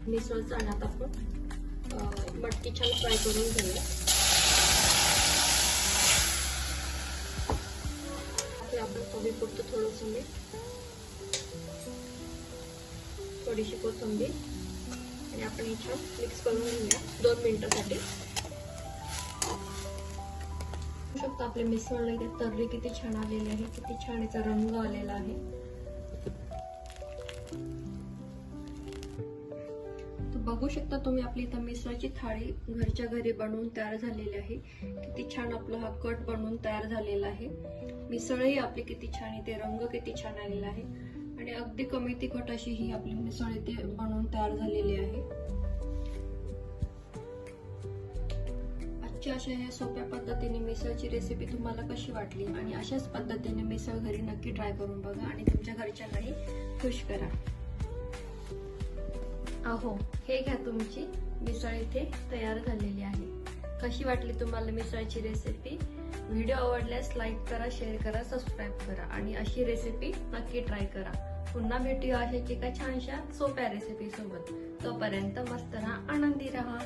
मिसळ चालण्यात आपण मटकी छान फ्राय करून घेऊया. आपण चवीपुरतं थोडंसं मीठ, थोडीशी कोथिंबीर आणि आपण हे छान मिक्स करून घेऊया 2 मिनिटांसाठी. शकतो आपले मिसळ इथे तर्री किती छान आलेली आहे, किती छान याचा रंग आलेला आहे. बघू शकता तुम्ही आपली इथं मिसळची थाळी घरच्या घरी बनवून तयार झालेली आहे. किती छान आपला हा कट बनवून तयार झालेला आहे. मिसळही आपली किती छान इथे रंग किती छान आलेला आहे आणि अगदी कमी तिखट अशी ही आपली मिसळ इथे बनवून तयार झालेली आहे. आजच्या अशा ह्या सोप्या पद्धतीने मिसळची रेसिपी तुम्हाला कशी वाटली आणि अशाच पद्धतीने मिसळ घरी नक्की ट्राय करून बघा आणि तुमच्या घरच्यांनाही खुश करा. अहो, हे घ्या तुमची मिसळ इथे तयार झालेली आहे. कशी वाटली तुम्हाला मिसळची रेसिपी? व्हिडिओ आवडल्यास लाईक करा, शेअर करा, सबस्क्राईब करा आणि अशी रेसिपी नक्की ट्राय करा. पुन्हा भेटूया अशाच एका छानशा सोप्या रेसिपी सोबत. तोपर्यंत मस्त राहा, आनंदी राहा.